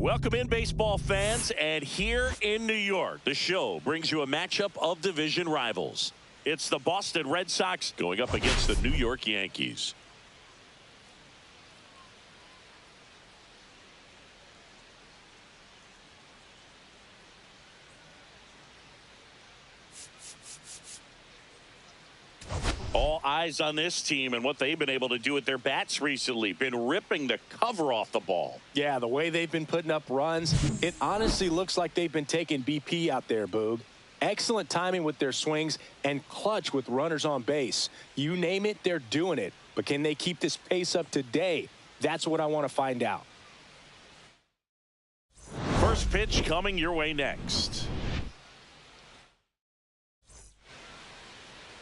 Welcome in, baseball fans, and here in New York, the show brings you a matchup of division rivals. It's the Boston Red Sox going up against the New York Yankees. All eyes on this team and what they've been able to do with their bats recently. Been ripping the cover off the ball. Yeah, the way they've been putting up runs, it honestly looks like they've been taking BP out there, Boog. Excellent timing with their swings and clutch with runners on base. You name it, they're doing it. But can they keep this pace up today? That's what I want to find out. First pitch coming your way next.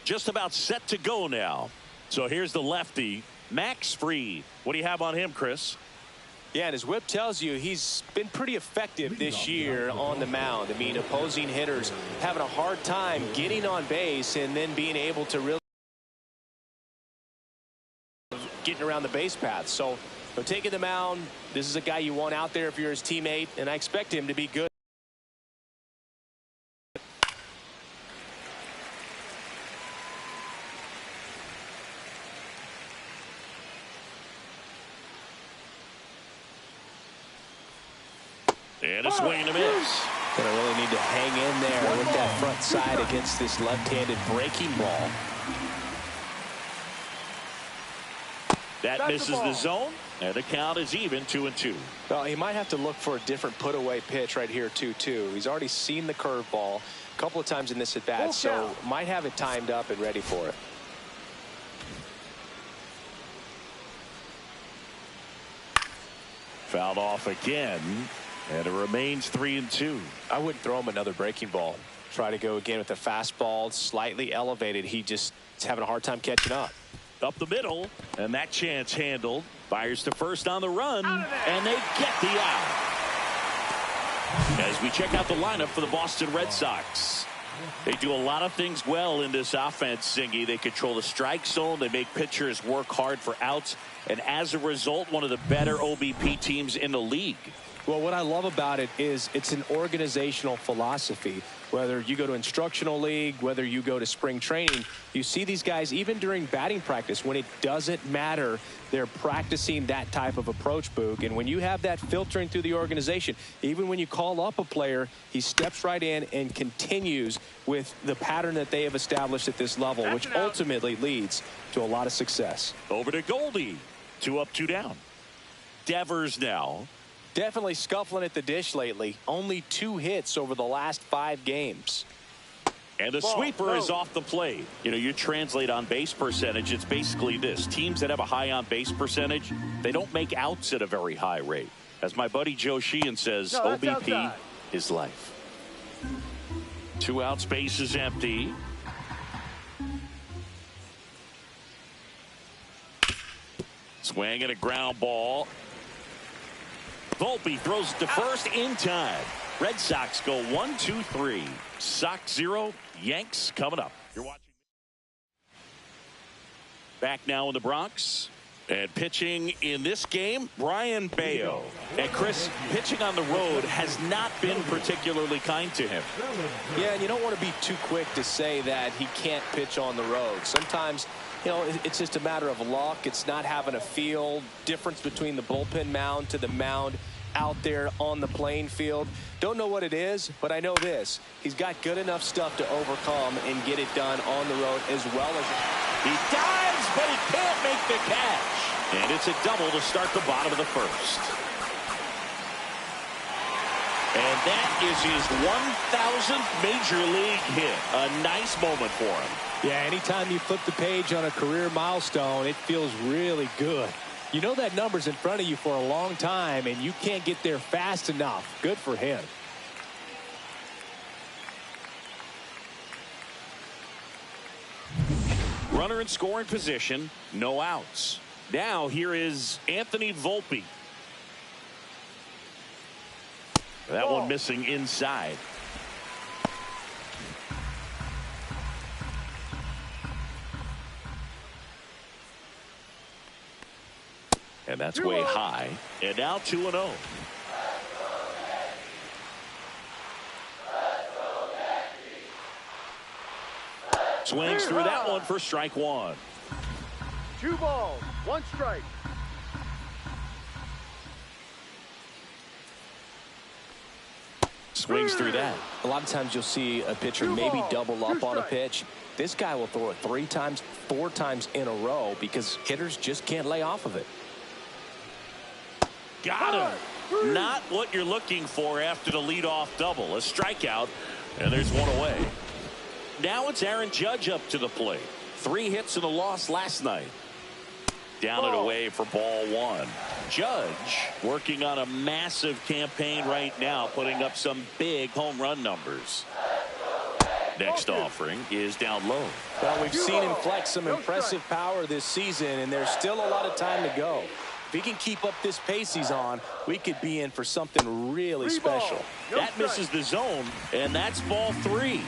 Just about set to go now. So here's the lefty, Max Fried. What do you have on him, Chris? Yeah, and his whip tells you he's been pretty effective this year on the mound. I mean, opposing hitters having a hard time getting on base and then being able to really getting around the base path. So taking the mound, this is a guy you want out there if you're his teammate, and I expect him to be good. And a swing and a miss. Gonna really need to hang in there with that front side against this left-handed breaking ball. That misses the zone, and the count is even 2-2. Well, he might have to look for a different put-away pitch right here, 2-2. He's already seen the curveball a couple of times in this at-bat, so might have it timed up and ready for it. Fouled off again. And it remains 3-2. I wouldn't throw him another breaking ball. Try to go again with the fastball, slightly elevated. He just is having a hard time catching up. Up the middle, and that chance handled. Fires to first on the run, and they get the out. As we check out the lineup for the Boston Red Sox. They do a lot of things well in this offense, Singy. They control the strike zone. They make pitchers work hard for outs. And as a result, one of the better OBP teams in the league. Well, what I love about it is it's an organizational philosophy. Whether you go to instructional league, whether you go to spring training, you see these guys even during batting practice when it doesn't matter. They're practicing that type of approach, Boog. And when you have that filtering through the organization, even when you call up a player, he steps right in and continues with the pattern that they have established at this level, which ultimately leads to a lot of success. Over to Goldie. 2 up, 2 down. Devers now. Definitely scuffling at the dish lately. Only 2 hits over the last 5 games. And the sweeper is off the plate. You know, you translate on base percentage, it's basically this. Teams that have a high on base percentage, they don't make outs at a very high rate. As my buddy Joe Sheehan says, OBP is life. 2 outs, base is empty. Swing and a ground ball. Volpe throws it to first in time. Red Sox go 1-2-3. Sox 0, Yanks coming up. You're watching. Back now in the Bronx. And pitching in this game, Brian Bayo. And Chris, pitching on the road has not been particularly kind to him. Yeah, and you don't want to be too quick to say that he can't pitch on the road. Sometimes, you know, it's just a matter of luck. It's not having a feel. Difference between the bullpen mound to the mound out there on the playing field. Don't know what it is, but I know this. He's got good enough stuff to overcome and get it done on the road as well as... He dives, but he can't make the catch. And it's a double to start the bottom of the first. And that is his 1,000th major league hit. A nice moment for him. Yeah, anytime you flip the page on a career milestone, it feels really good. You know that number's in front of you for a long time, and you can't get there fast enough. Good for him. Runner in scoring position, no outs. Now here is Anthony Volpe. That one missing inside. And that's way high. And now 2-0. Swings through that one for strike one. 2 balls, 1 strike. Swings through that. A lot of times you'll see a pitcher maybe double up on a pitch. This guy will throw it 3 times, 4 times in a row because hitters just can't lay off of it. Got him. Not what you're looking for after the leadoff double. A strikeout, and there's one away. Now it's Aaron Judge up to the plate. 3 hits and a loss last night. Down and away for ball 1. Judge working on a massive campaign right now, putting up some big home run numbers. Next offering is down low. Well, we've seen him flex some impressive power this season, and there's still a lot of time to go. If he can keep up this pace he's on, we could be in for something really special. That misses the zone, and that's ball 3.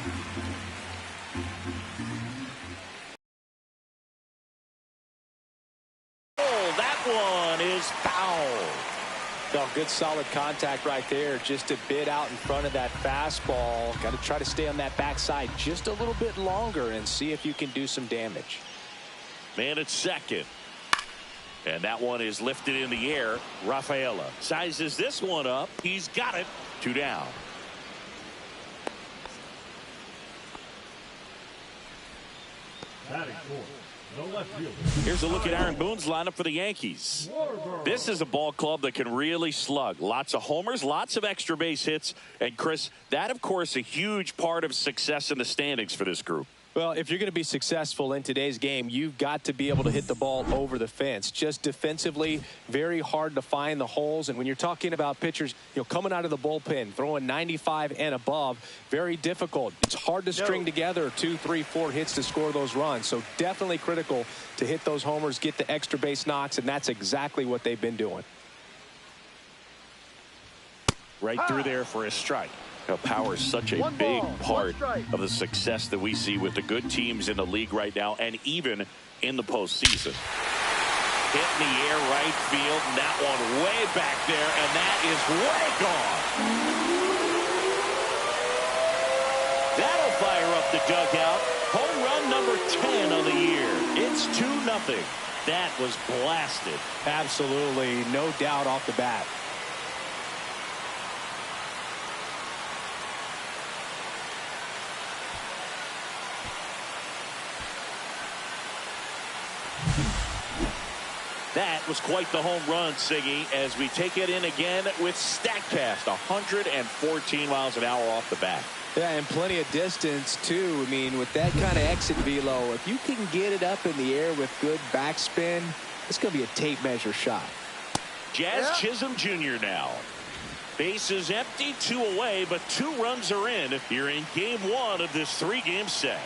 One is foul. Oh, good solid contact right there, just a bit out in front of that fastball. Got to try to stay on that backside just a little bit longer and see if you can do some damage. Man at second, and that one is lifted in the air. Rafaela sizes this one up. He's got it. 2 down. Batting fourth. Here's a look at Aaron Boone's lineup for the Yankees. This is a ball club that can really slug. Lots of homers, lots of extra base hits. And Chris, that of course a huge part of success in the standings for this group. Well, if you're going to be successful in today's game, you've got to be able to hit the ball over the fence. Just defensively, very hard to find the holes. And when you're talking about pitchers, coming out of the bullpen, throwing 95 and above, very difficult. It's hard to string together 2, 3, 4 hits to score those runs. So definitely critical to hit those homers, get the extra base knocks, and that's exactly what they've been doing. Right through there for a strike. Power is such a big part of the success that we see with the good teams in the league right now, and even in the postseason. Hit in the air right field, and that one way back there, and that is way gone. That'll fire up the dugout. Home run number 10 on the year. It's 2-0. That was blasted. Absolutely, no doubt off the bat. That was quite the home run, Siggy, as we take it in again with StatCast. 114 miles an hour off the bat. Yeah, and plenty of distance, too. I mean, with that kind of exit velo, if you can get it up in the air with good backspin, it's going to be a tape measure shot. Jazz Chisholm Jr. now. Bases empty, 2 away, but 2 runs are in here in game 1 of this 3-game set.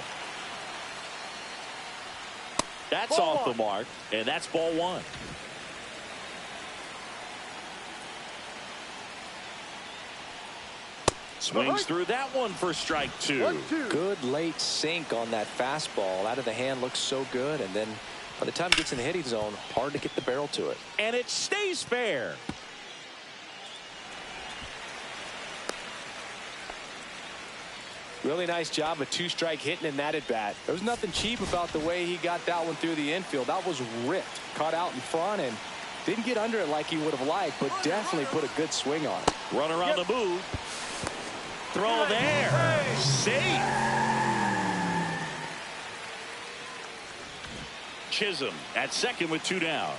That's off the mark, and that's ball 1. Swings through that one for strike 2. Good late sink on that fastball. Out of the hand, looks so good, and then by the time it gets in the hitting zone, hard to get the barrel to it. And it stays fair. Really nice job of 2-strike hitting in that at bat. There was nothing cheap about the way he got that one through the infield. That was ripped, caught out in front, and didn't get under it like he would have liked, but definitely put a good swing on it. Runner on the move. Throw there. Safe. Chisholm at second with 2 down.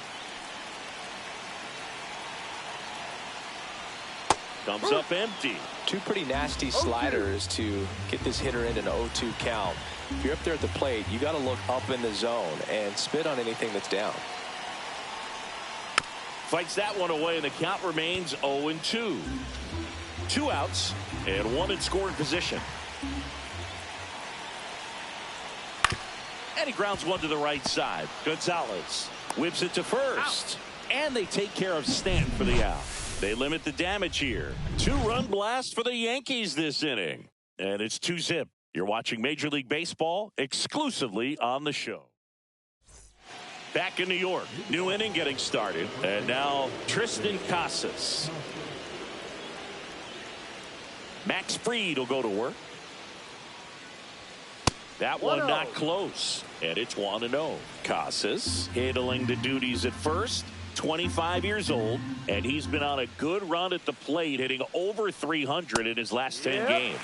Comes up empty. 2 pretty nasty sliders to get this hitter in an 0-2 count. If you're up there at the plate, you got to look up in the zone and spit on anything that's down. Fights that one away, and the count remains 0-2. 2 outs and 1 in scoring position. And he grounds one to the right side. Gonzalez whips it to first. And they take care of Stanton for the out. They limit the damage here. 2-run blast for the Yankees this inning. And it's 2-zip. You're watching Major League Baseball exclusively on the show. Back in New York. New inning getting started. And now Tristan Casas. Max Fried will go to work. That one not close, and it's 1-0. Casas handling the duties at first. 25 years old, and he's been on a good run at the plate, hitting over 300 in his last 10 games.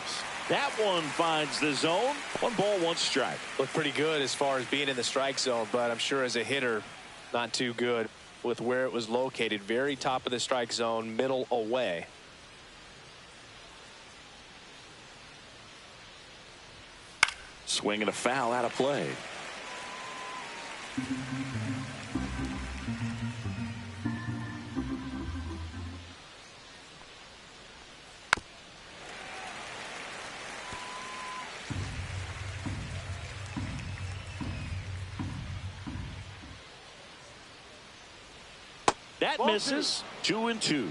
That one finds the zone. 1 ball, 1 strike. Looked pretty good as far as being in the strike zone, but I'm sure as a hitter, not too good with where it was located. Very top of the strike zone, middle away. Swing and a foul out of play. That misses. 2-2.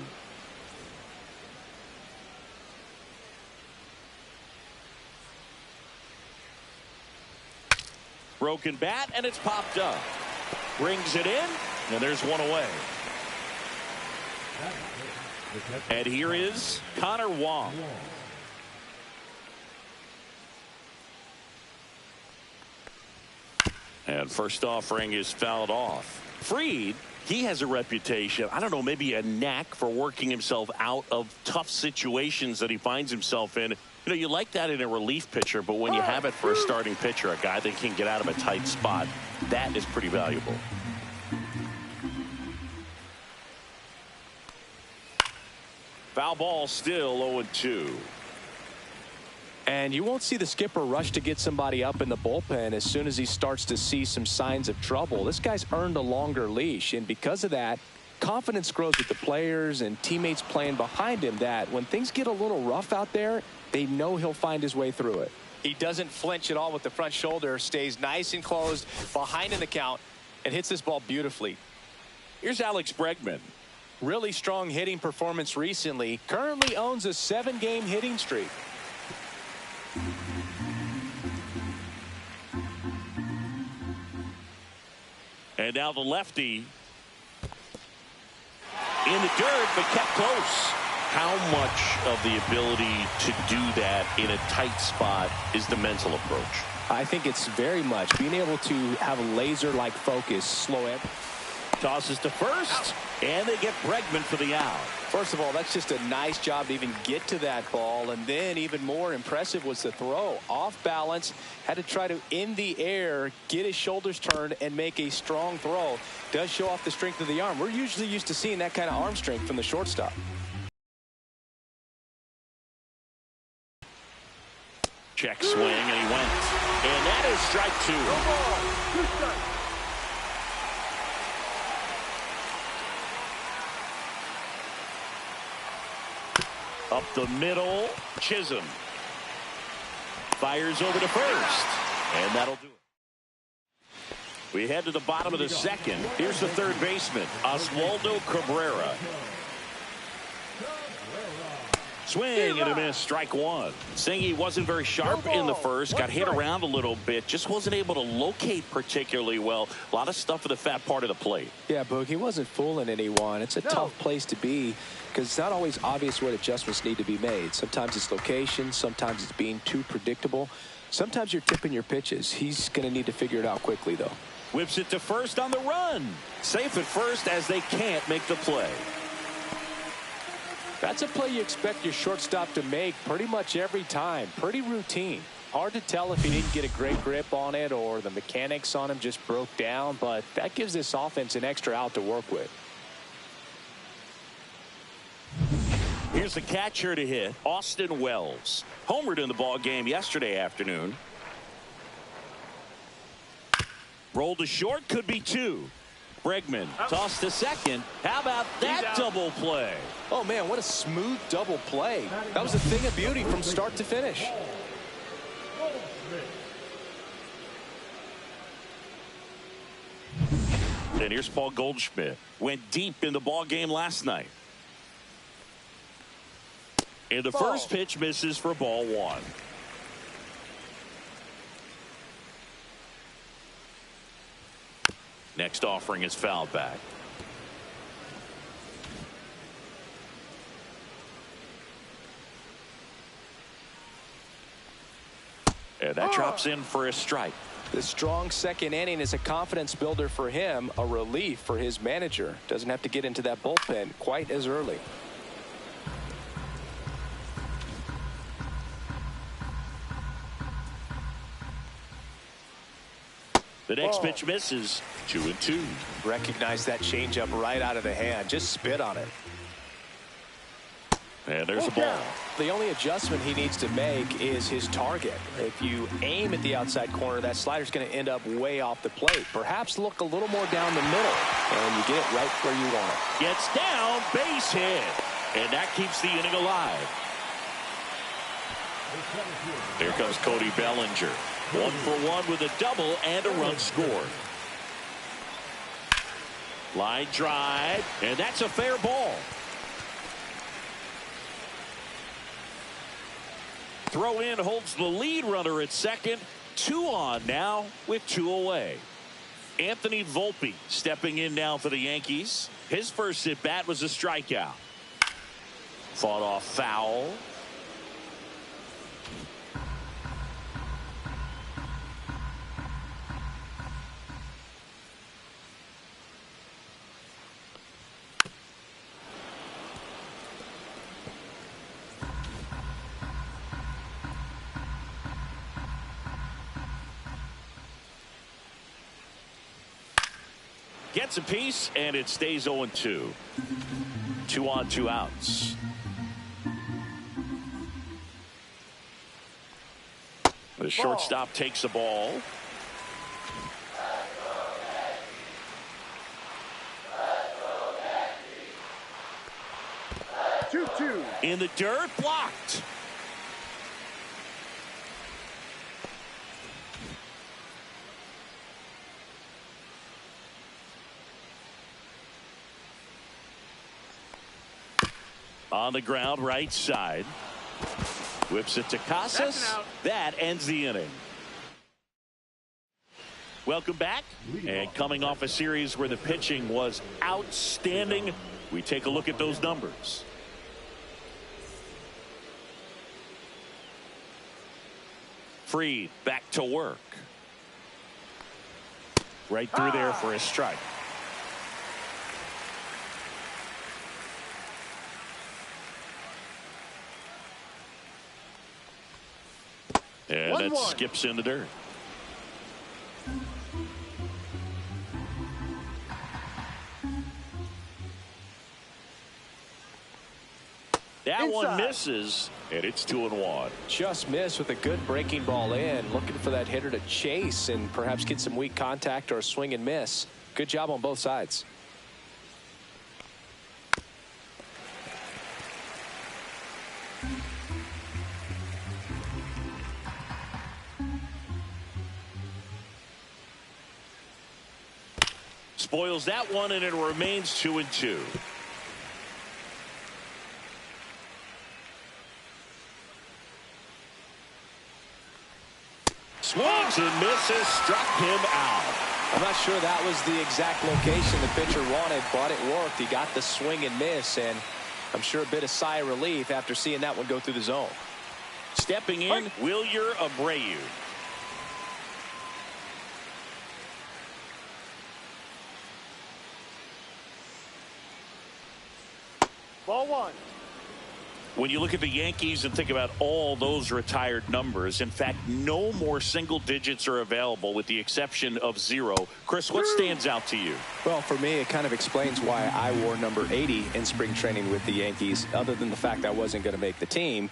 Broken bat, and it's popped up. Brings it in, and there's one away. And here is Connor Wong. And first offering is fouled off. Fried, he has a reputation, I don't know, maybe a knack for working himself out of tough situations that he finds himself in. You know, you like that in a relief pitcher, but when you have it for a starting pitcher, a guy that can get out of a tight spot, that is pretty valuable. Foul ball, still 0-2. And you won't see the skipper rush to get somebody up in the bullpen as soon as he starts to see some signs of trouble. This guy's earned a longer leash, and because of that, confidence grows with the players and teammates playing behind him, that when things get a little rough out there, they know he'll find his way through it. He doesn't flinch at all with the front shoulder, stays nice and closed behind in the count, and hits this ball beautifully. Here's Alex Bregman. Really strong hitting performance recently. Currently owns a 7-game hitting streak. And now the lefty in the dirt, but kept close. How much of the ability to do that in a tight spot is the mental approach? I think it's very much being able to have a laser-like focus, slow it. Tosses to first, and they get Bregman for the out. First of all, that's just a nice job to even get to that ball, and then even more impressive was the throw. Off balance, had to try to, in the air, get his shoulders turned and make a strong throw. Does show off the strength of the arm. We're usually used to seeing that kind of arm strength from the shortstop. Check swing, and he went. And that is strike 2. No ball, 2 strikes. Up the middle, Chisholm fires over to first, and that'll do it. We head to the bottom of the second. Here's the third baseman, Oswaldo Cabrera. Swing and a miss, strike 1. Saying he wasn't very sharp in the first, got hit around a little bit, just wasn't able to locate particularly well. A lot of stuff at the fat part of the plate. Yeah, Boog, he wasn't fooling anyone. It's a tough place to be because it's not always obvious what adjustments need to be made. Sometimes it's location, sometimes it's being too predictable. Sometimes you're tipping your pitches. He's going to need to figure it out quickly, though. Whips it to first on the run. Safe at first as they can't make the play. That's a play you expect your shortstop to make pretty much every time. Pretty routine. Hard to tell if he didn't get a great grip on it or the mechanics on him just broke down, but that gives this offense an extra out to work with. Here's the catcher to hit, Austin Wells. Homered in the ball game yesterday afternoon. Rolled to short, could be 2. Bregman tossed to second. How about that double play? Oh, man, what a smooth double play. That was a thing of beauty from start to finish. And here's Paul Goldschmidt. Went deep in the ball game last night. And the first pitch misses for ball 1. Next offering is fouled back. And that drops in for a strike. The strong second inning is a confidence builder for him, a relief for his manager. Doesn't have to get into that bullpen quite as early. The next pitch misses. 2-2. Recognize that changeup right out of the hand. Just spit on it. And there's a ball. The only adjustment he needs to make is his target. If you aim at the outside corner, that slider's going to end up way off the plate. Perhaps look a little more down the middle, and you get it right where you want it. Gets down, base hit. And that keeps the inning alive. Here comes Cody Bellinger. 1 for 1 with a double and a run scored. Line drive, and that's a fair ball. Throw in holds the lead runner at second. 2 on now with 2 away. Anthony Volpe stepping in now for the Yankees. His first at bat was a strikeout. Fought off foul. Gets a piece, and it stays 0-2. 2 on, 2 outs. The shortstop takes the ball. In the dirt, blocked. On the ground, right side. Whips it to Casas. That ends the inning. Welcome back. And coming off a series where the pitching was outstanding, we take a look at those numbers. Fried back to work. Right through there for a strike. And it skips in the dirt. That one misses, and it's 2-1. Just missed with a good breaking ball in. Looking for that hitter to chase and perhaps get some weak contact or a swing and miss. Good job on both sides. Spoils that one, and it remains 2-2. Swings and misses, struck him out. I'm not sure that was the exact location the pitcher wanted, but it worked. He got the swing and miss, and I'm sure a bit of sigh of relief after seeing that one go through the zone. Stepping in, Wilyer Abreu. Ball 1. When you look at the Yankees and think about all those retired numbers, in fact, no more single digits are available with the exception of 0. Chris, what stands out to you? Well, for me, it kind of explains why I wore number 80 in spring training with the Yankees, other than the fact I wasn't going to make the team.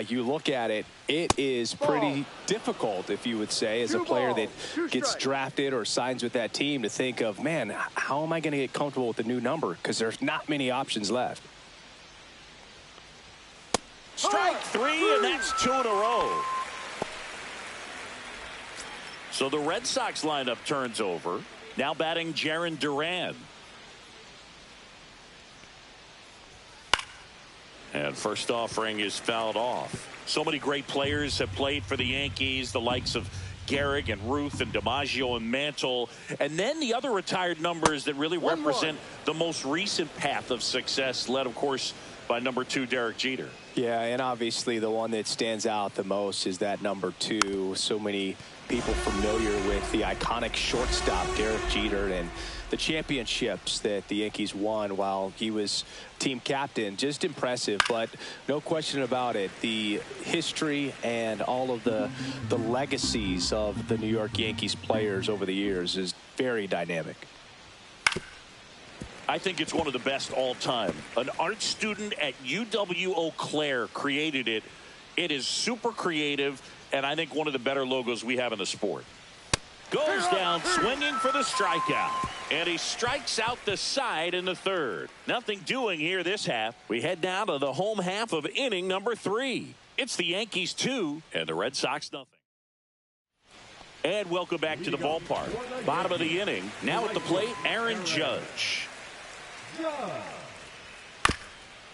You look at it, it is pretty difficult, if you would say, as a player that gets drafted or signs with that team to think of, man, how am I going to get comfortable with the new number? Because there's not many options left. Strike 3, and that's 2 in a row. So the Red Sox lineup turns over. Now batting Jarren Duran. And first offering is fouled off. So many great players have played for the Yankees, the likes of Gehrig and Ruth and DiMaggio and Mantle. And then the other retired numbers that really represent the most recent path of success, led, of course, by number 2, Derek Jeter. Yeah, and obviously the one that stands out the most is that number 2. So many people familiar with the iconic shortstop Derek Jeter and the championships that the Yankees won while he was team captain. Just impressive, but no question about it. The history and all of the legacies of the New York Yankees players over the years is very dynamic. I think it's one of the best all time. An art student at UW-Eau Claire created it. It is super creative, and I think one of the better logos we have in the sport. Goes down swinging for the strikeout. And he strikes out the side in the third. Nothing doing here this half. We head down to the home half of inning number 3. It's the Yankees 2 and the Red Sox nothing. And welcome back to the ballpark. Bottom of the inning. Now at the plate, Aaron Judge.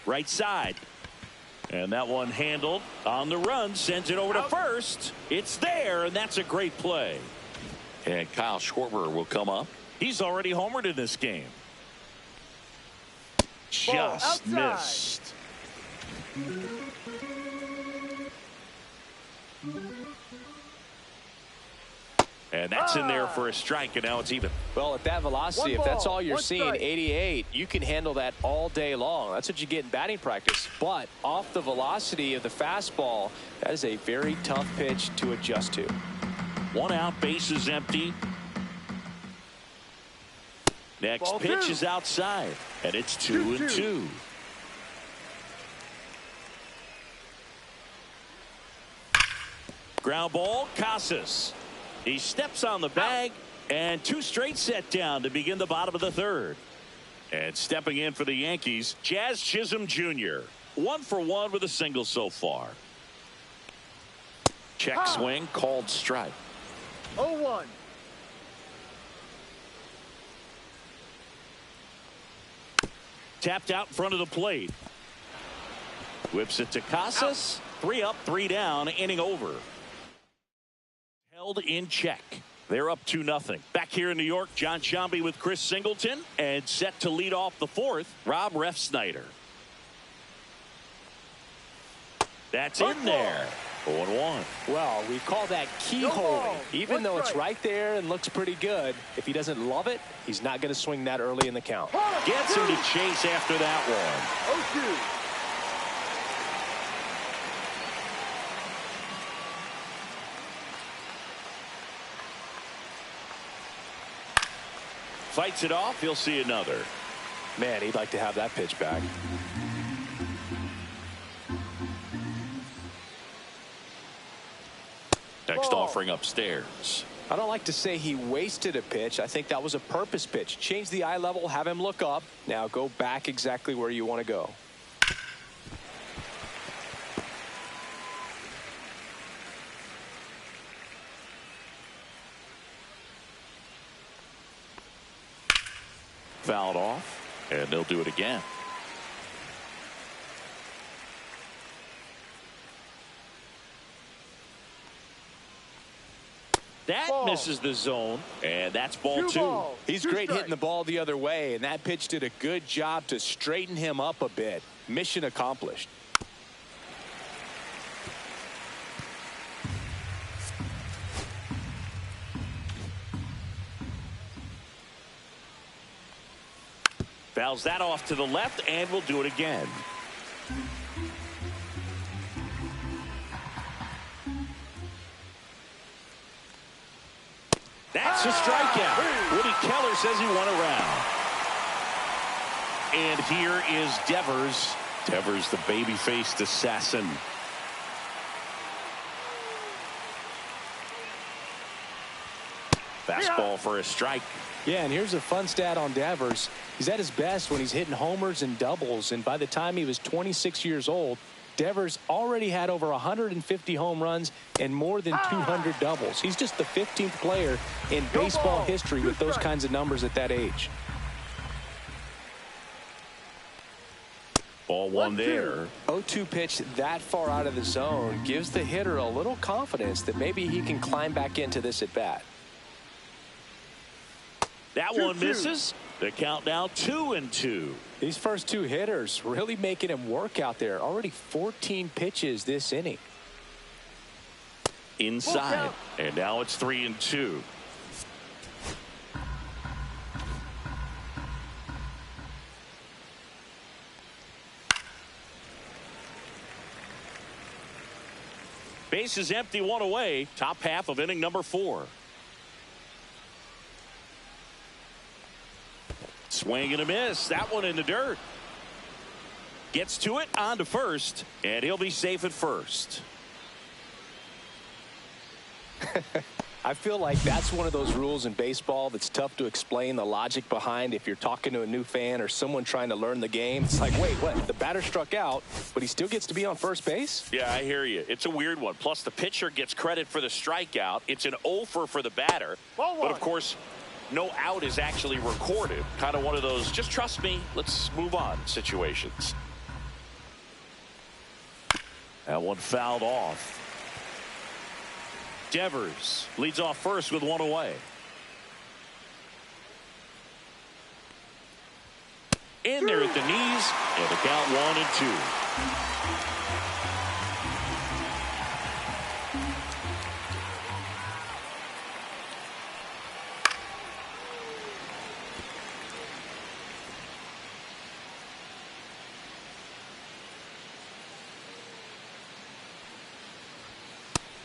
Right side. And that one handled on the run. Sends it over to first. It's there, and that's a great play. And Kyle Schwarber will come up. He's already homered in this game. Just missed. And that's in there for a strike, and now it's even. Well, at that velocity, if that's all you're seeing, 88, you can handle that all day long. That's what you get in batting practice. But off the velocity of the fastball, that is a very tough pitch to adjust to. 1 out, bases empty. Next pitch is outside, and it's 2-2. Ground ball, Casas. He steps on the bag, and 2 straight set down to begin the bottom of the third. And stepping in for the Yankees, Jazz Chisholm Jr. 1 for 1 with a single so far. Check swing, called strike. 0-1. Tapped out in front of the plate. Whips it to Casas. 3 up, 3 down, inning over. Held in check. They're up 2-0. Back here in New York, John Sciambi with Chris Singleton, and set to lead off the 4th, Rob Refsnyder. That's in there. 0-1. Well, we call that keyholing. Even though it's right there and looks pretty good, if he doesn't love it, he's not going to swing that early in the count. Gets him to chase after that one. 0-2. Fights it off. He'll see another. Man, he'd like to have that pitch back. Next offering upstairs. I don't like to say he wasted a pitch. I think that was a purpose pitch. Change the eye level, have him look up. Now go back exactly where you want to go. Fouled off, and they'll do it again. That misses the zone, and that's ball 2. He's great hitting the ball the other way, and that pitch did a good job to straighten him up a bit. Mission accomplished. Fouls that off to the left, and we'll do it again. That's a strikeout. Woody Keller says he won a round. And here is Devers. Devers, the baby-faced assassin. Fastball for a strike. Yeah, and here's a fun stat on Devers. He's at his best when he's hitting homers and doubles, and by the time he was 26 years old, Devers already had over 150 home runs and more than 200 doubles. He's just the 15th player in baseball history with those kinds of numbers at that age. Ball 1 there. 0-2 pitch that far out of the zone gives the hitter a little confidence that maybe he can climb back into this at bat. That one misses, The count now 2-2. These first two hitters really making him work out there. Already 14 pitches this inning. Inside. And now it's 3-2. Base is empty, one away. Top half of inning number 4. Swing and a miss. That one in the dirt. Gets to it, on to first, and he'll be safe at first. I feel like that's one of those rules in baseball that's tough to explain the logic behind if you're talking to a new fan or someone trying to learn the game. It's like, wait, what? The batter struck out, but he still gets to be on first base? Yeah, I hear you. It's a weird one. Plus, the pitcher gets credit for the strikeout. It's an offer for the batter. But, of course, no out is actually recorded. Kind of one of those, just trust me, let's move on situations. That one fouled off. Devers leads off first with one away. In there at the knees, and the count 1-2.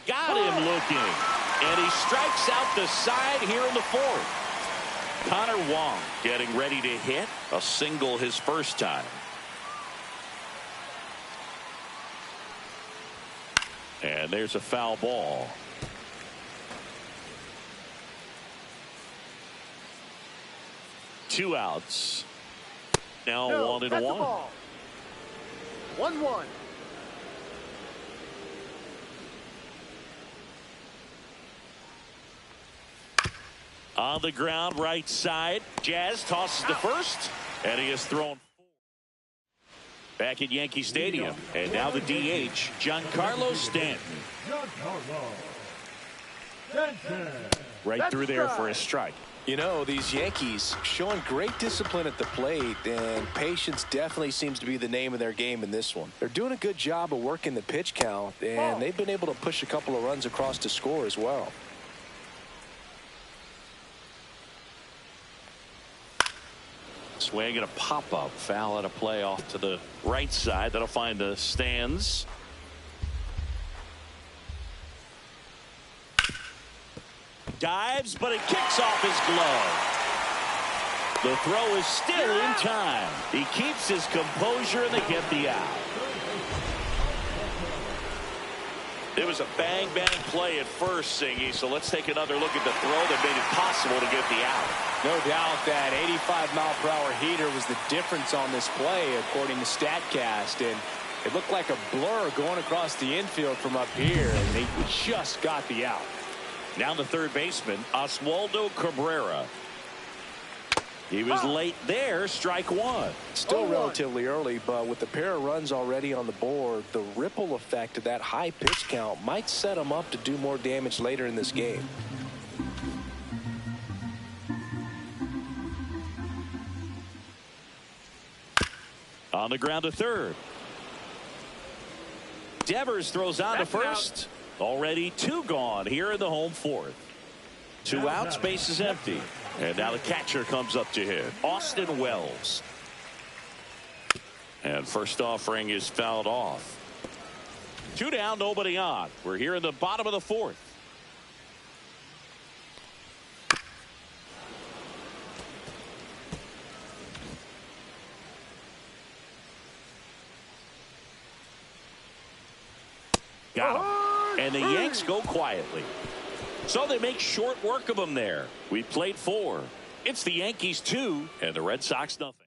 Got him looking, and he strikes out the side here in the 4th. Connor Wong getting ready to hit a single his first time. And there's a foul ball. Two outs. Now 1-1. 1-1. On the ground, right side. Jazz tosses to first, and he is thrown. Back at Yankee Stadium, and now the DH, Giancarlo Stanton. Right through there for a strike. You know, these Yankees showing great discipline at the plate, and patience definitely seems to be the name of their game in this one. They're doing a good job of working the pitch count, and they've been able to push a couple of runs across to score as well. Swing and a pop-up. Foul at a play off to the right side. That'll find the stands. Dives, but it kicks off his glove. The throw is still in time. He keeps his composure, and they get the out. It was a bang-bang play at first, Singy, so let's take another look at the throw that made it possible to get the out. No doubt that 85-mile-per-hour heater was the difference on this play, according to StatCast, and it looked like a blur going across the infield from up here, and they just got the out. Now the third baseman, Oswaldo Cabrera. He was late there, strike one. Still relatively early, but with the pair of runs already on the board, the ripple effect of that high pitch count might set him up to do more damage later in this game. On the ground to third. Devers throws on to first. Already two gone here in the home 4th. 2 outs, base is empty. And now the catcher comes up to hit, Austin Wells. And first offering is fouled off. 2 down, nobody on. We're here in the bottom of the 4th. Got him. And the Yanks go quietly. So they make short work of them there. We played 4. It's the Yankees 2 and the Red Sox nothing.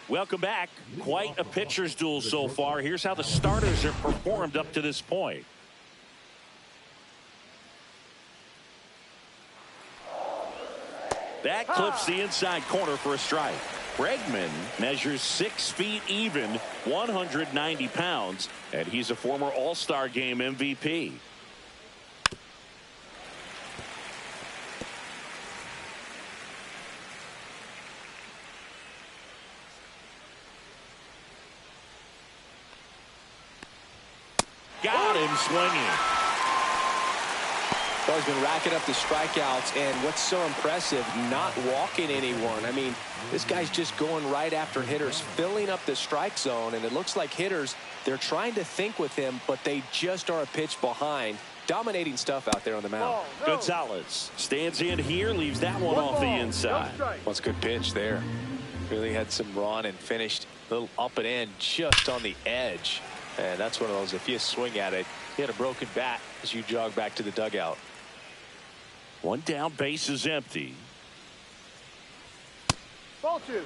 Welcome back. Quite a pitcher's duel so far. Here's how the starters have performed up to this point. That clips the inside corner for a strike. Bregman measures 6 feet even, 190 pounds, and he's a former All-Star Game MVP. him swinging. Well, he's been racking up the strikeouts, and what's so impressive, not walking anyone. I mean, this guy's just going right after hitters, filling up the strike zone, and it looks like hitters, they're trying to think with him, but they just are a pitch behind. Dominating stuff out there on the mound. Gonzalez stands in here, leaves that one off the inside. Well, it's a good pitch there. Really had some run and finished a little up and in just on the edge. And that's one of those, if you swing at it, you had a broken bat as you jog back to the dugout. One down, base is empty. Ball 2.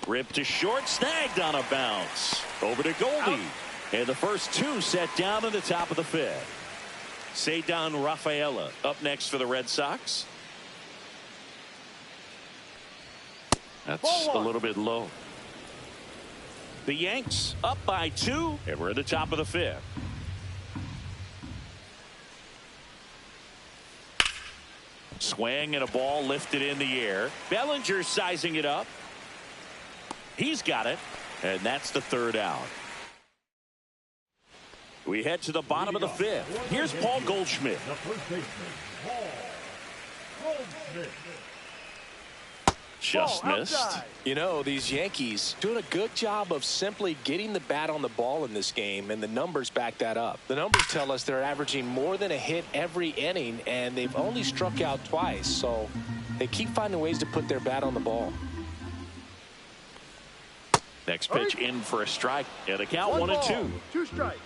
Ripped to short, snagged on a bounce. Over to Goldie. And the first 2 set down in the top of the 5th. Cedar Rafaela up next for the Red Sox. That's a little bit low. The Yanks up by 2, and we're at the top of the 5th. Swing and a ball lifted in the air. Bellinger sizing it up. He's got it, and that's the 3rd out. We head to the bottom of the 5th. Here's Paul Goldschmidt. The first baseman, Paul Goldschmidt. Just missed. You know, these Yankees doing a good job of simply getting the bat on the ball in this game, and the numbers back that up. The numbers tell us they're averaging more than a hit every inning, and they've only struck out twice, so they keep finding ways to put their bat on the ball. Next pitch in for a strike, and a count 1-2. 2 strikes.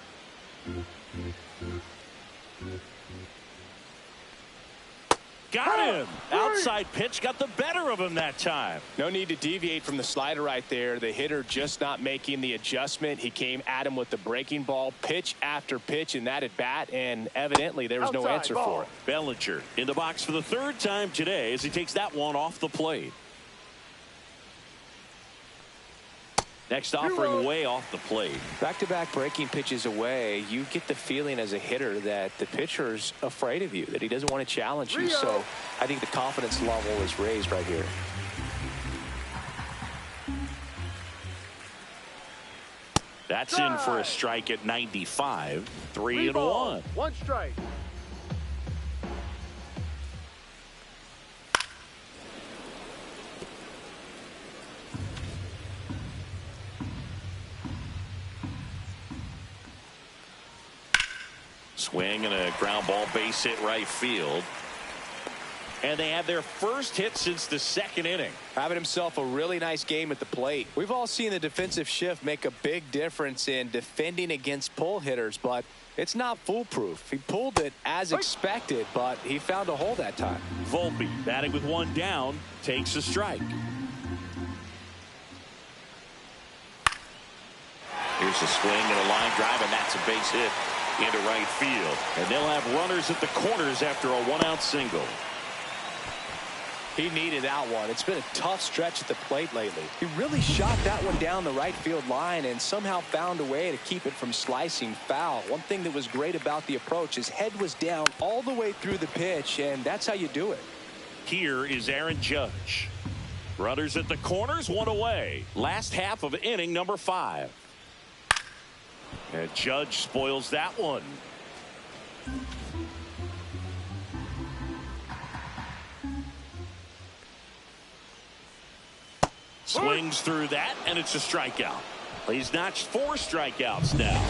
Got him. Outside pitch got the better of him that time. No need to deviate from the slider right there. The hitter just not making the adjustment. He came at him with the breaking ball, pitch after pitch in that at bat, and evidently there was no answer for it. Bellinger in the box for the 3rd time today as he takes that one off the plate. Next offering way off the plate. Back-to-back breaking pitches away, you get the feeling as a hitter that the pitcher's afraid of you, that he doesn't want to challenge you. So I think the confidence level is raised right here. That's in for a strike at 95. 3-1. 1 strike. Swing and a ground ball, base hit right field. And they have their first hit since the 2nd inning. Having himself a really nice game at the plate. We've all seen the defensive shift make a big difference in defending against pull hitters, but it's not foolproof. He pulled it as expected, but he found a hole that time. Volpe batting with 1 down, takes a strike. Here's a swing and a line drive, and that's a base hit into right field. And they'll have runners at the corners after a 1-out single. He needed that one. It's been a tough stretch at the plate lately. He really shot that one down the right field line and somehow found a way to keep it from slicing foul. One thing that was great about the approach, his head was down all the way through the pitch, and that's how you do it. Here is Aaron Judge. Runners at the corners, 1 away. Last half of inning number 5. And Judge spoils that one. Swings through that, and it's a strikeout. He's notched 4 strikeouts now.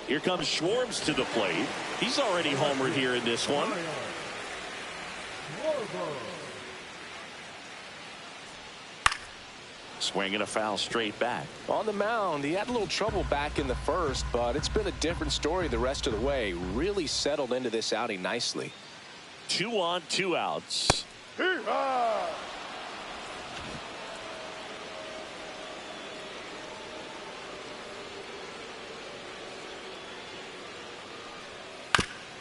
Here comes Schwartz to the plate. He's already homered here in this one. Swinging a foul straight back. On the mound, he had a little trouble back in the first, but it's been a different story the rest of the way. Really settled into this outing nicely. 2 on, 2 outs.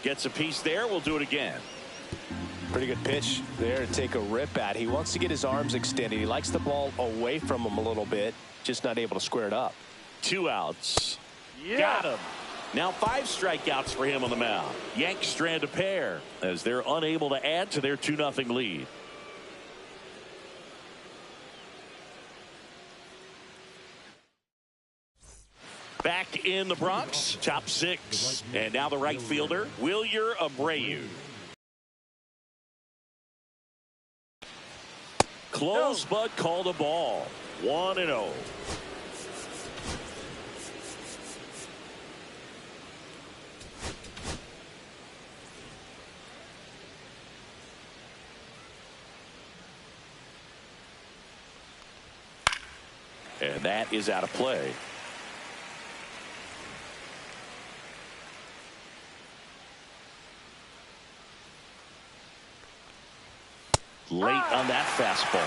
Gets a piece there. We'll do it again. Pretty good pitch there to take a rip at. He wants to get his arms extended. He likes the ball away from him a little bit, just not able to square it up. 2 outs. Yeah. Got him. Now 5 strikeouts for him on the mound. Yanks strand a pair as they're unable to add to their 2-0 lead. Back in the Bronx, top 6. And now the right fielder, Wilyer Abreu. Close, but called a ball. 1-0. And that is out of play. Late on that fastball.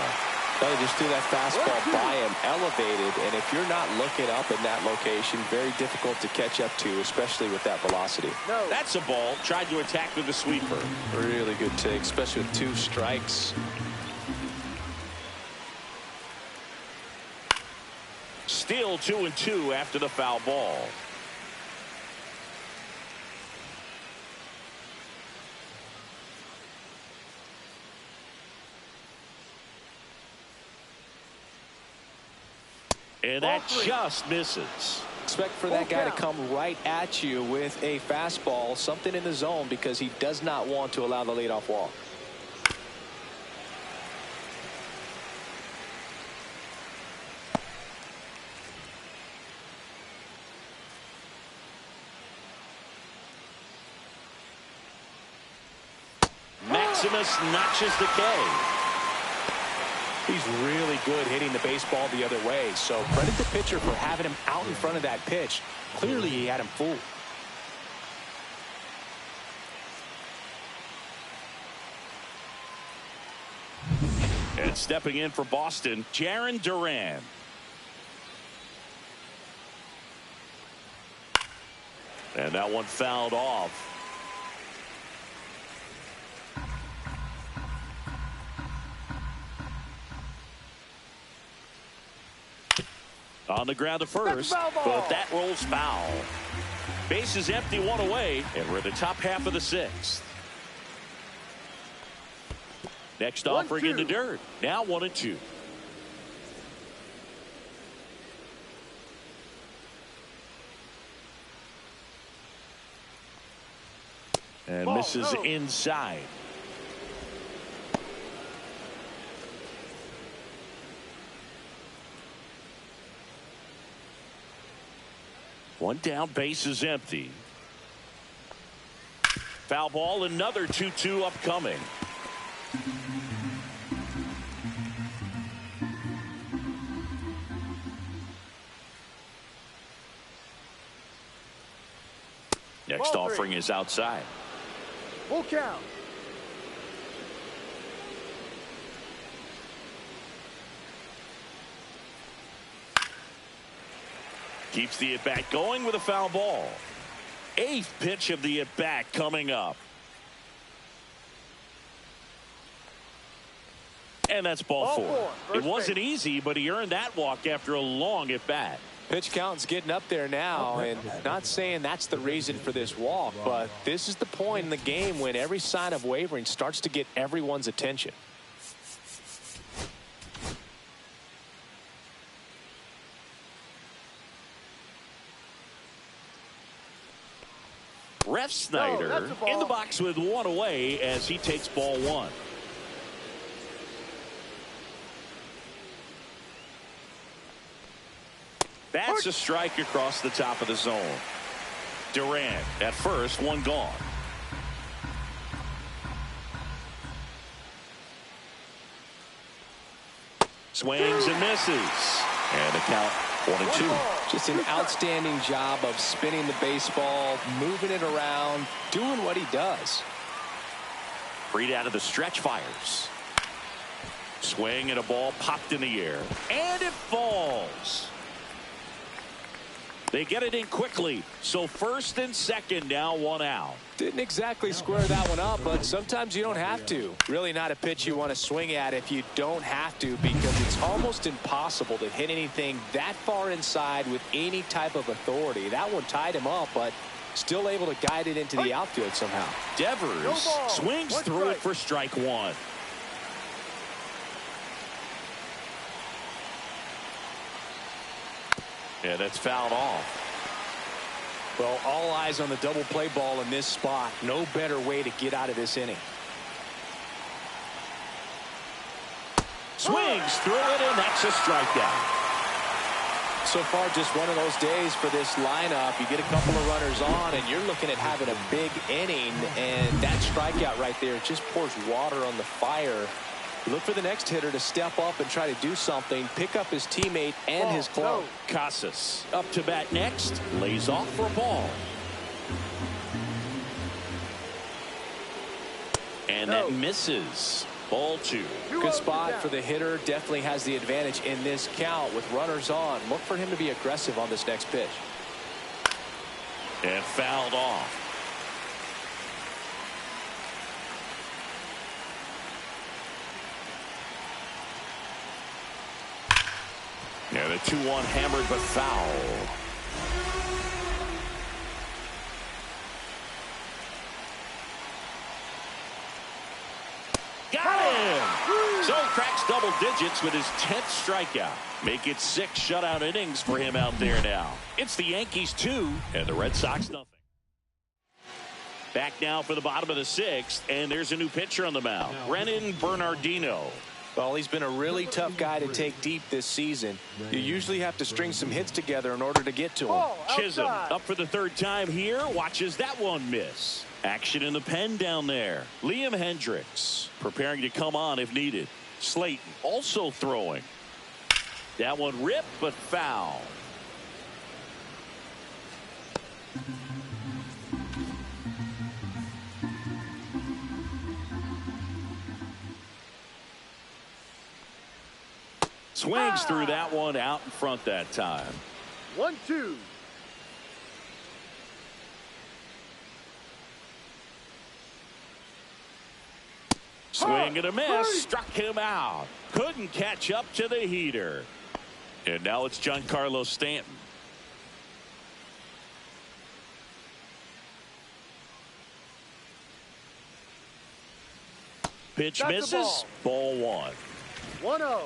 They just threw that fastball by him, elevated, and if you're not looking up in that location, very difficult to catch up to, especially with that velocity. No. That's a ball. Tried to attack with the sweeper. Really good take, especially with 2 strikes. Still 2-2 after the foul ball. And that just misses. Expect for that guy to come right at you with a fastball, something in the zone, because he does not want to allow the leadoff walk. Maximus notches the K. He's really good hitting the baseball the other way, so credit the pitcher for having him out in front of that pitch. Clearly he had him fooled. And stepping in for Boston, Jarren Duran. And that one fouled off. On the ground to first, but that rolls foul. Base is empty, 1 away, and we're in the top half of the 6th. Next offering in the dirt. Now 1-2. And misses inside. One down, base is empty. Foul ball, another 2-2 upcoming. Next offering is outside. Full count. Keeps the at-bat going with a foul ball. 8th pitch of the at-bat coming up. And that's ball 4. It wasn't easy, but he earned that walk after a long at-bat. Pitch count's getting up there now, and not saying that's the reason for this walk, but this is the point in the game when every sign of wavering starts to get everyone's attention. Ref Snyder in the box with 1 away as he takes ball 1. That's a strike across the top of the zone. Durant at first, 1 gone. Swings and misses. And the count 1-2. Just an outstanding job of spinning the baseball, moving it around, doing what he does. Freed out of the stretch, fires. Swing and a ball popped in the air. And it falls. They get it in quickly. So first and second, now one out. Didn't exactly square that one up, but sometimes you don't have to. Really not a pitch you want to swing at if you don't have to, because it's almost impossible to hit anything that far inside with any type of authority. That one tied him up, but still able to guide it into the outfield somehow. Devers swings through it for strike one. Yeah, that's fouled off. Well, all eyes on the double play ball in this spot. No better way to get out of this inning. Swings through it, and that's a strikeout. So far, just one of those days for this lineup. You get a couple of runners on, and you're looking at having a big inning, and that strikeout right there just pours water on the fire. You look for the next hitter to step up and try to do something, pick up his teammate and his club. Casas up to bat next, lays off for a ball. And that misses. Ball two. Good spot for the hitter. Definitely has the advantage in this count with runners on. Look for him to be aggressive on this next pitch. And fouled off. Yeah, the 2-1 hammered but foul. Got him! So cracks double digits with his 10th strikeout. Make it 6 shutout innings for him out there now. It's the Yankees 2 and the Red Sox nothing. Back now for the bottom of the 6th, and there's a new pitcher on the mound, Brennan Bernardino. Well, he's been a really tough guy to take deep this season. You usually have to string some hits together in order to get to him. Chisholm up for the 3rd time here. Watches that one miss. Action in the pen down there. Liam Hendricks preparing to come on if needed. Slayton also throwing. That one ripped but foul. Swings through that one out in front that time. 1-2. Swing and a miss. Struck him out. Couldn't catch up to the heater. And now it's Giancarlo Stanton. Pitch misses. Ball 1. 1-0.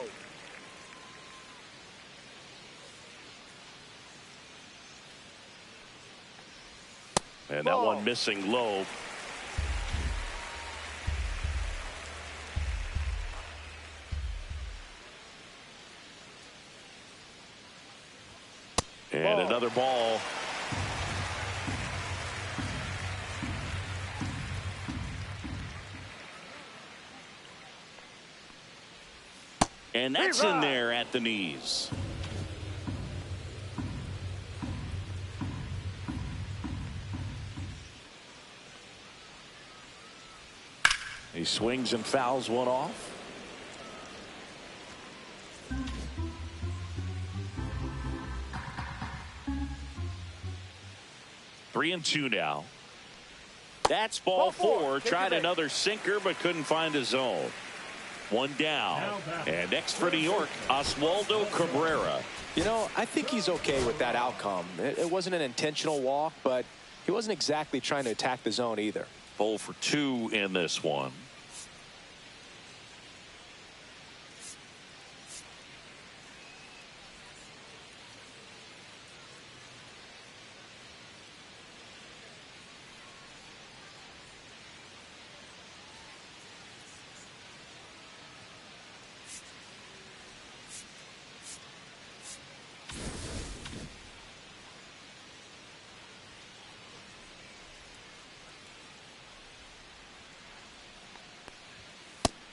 And that one missing low. And another ball. And that's in there at the knees. He swings and fouls one off. Three and 2 now. That's ball 4. Tried another sinker but couldn't find a zone. One down. And next for New York, Oswaldo Cabrera. You know, I think he's okay with that outcome. It wasn't an intentional walk, but he wasn't exactly trying to attack the zone either. 0 for 2 in this one.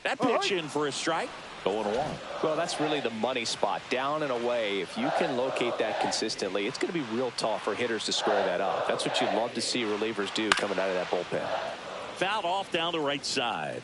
That pitch in for a strike. 0-1. Well, that's really the money spot. Down and away. If you can locate that consistently, it's going to be real tough for hitters to square that up. That's what you'd love to see relievers do coming out of that bullpen. Fouled off down the right side.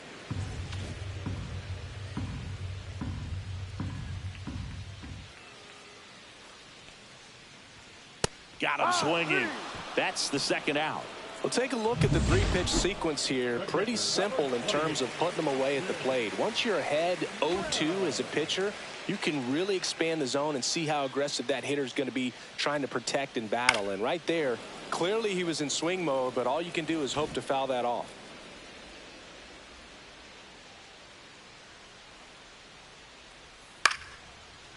Got him swinging. That's the second out. Well, take a look at the three-pitch sequence here. Pretty simple in terms of putting them away at the plate. Once you're ahead 0-2 as a pitcher, you can really expand the zone and see how aggressive that hitter is going to be trying to protect and battle. And right there, clearly he was in swing mode, but all you can do is hope to foul that off.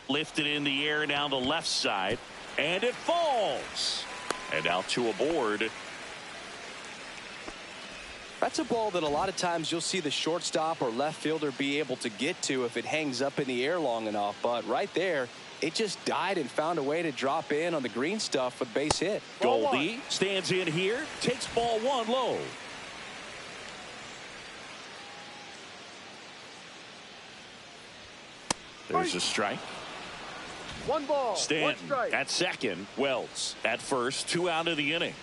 Lifted in the air down the left side, and it falls. And out to a board. That's a ball that a lot of times you'll see the shortstop or left fielder be able to get to if it hangs up in the air long enough. But right there, it just died and found a way to drop in on the green stuff with base hit. Goldie stands in here, takes ball one low. There's a strike. One ball, Stanton one strike. at second. Wells at first. 2 out of the inning.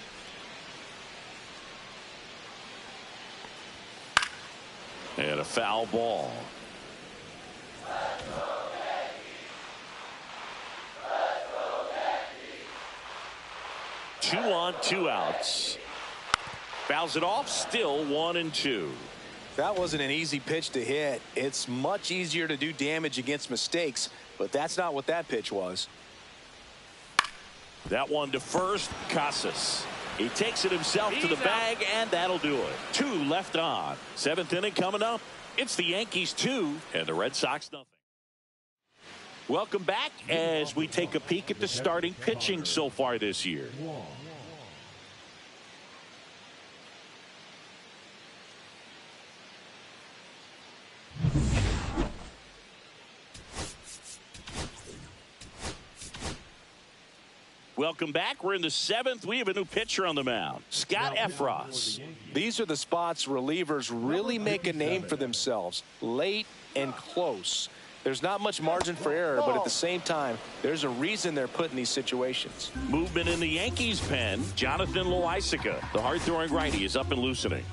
And a foul ball. Two on, 2 outs. Fouls it off. Still 1-2. That wasn't an easy pitch to hit. It's much easier to do damage against mistakes, but that's not what that pitch was. That one to first. Casas. He takes it himself to the bag, and that'll do it. 2 left on. 7th inning coming up. It's the Yankees 2 and the Red Sox nothing. Welcome back as we take a peek at the starting pitching so far this year. Welcome back. We're in the 7th. We have a new pitcher on the mound, Scott Effross. These are the spots relievers really make a name for themselves, late and close. There's not much margin for error, but at the same time, there's a reason they're put in these situations. Movement in the Yankees pen. Jonathan Loaisiga, the hard-throwing righty, is up and loosening.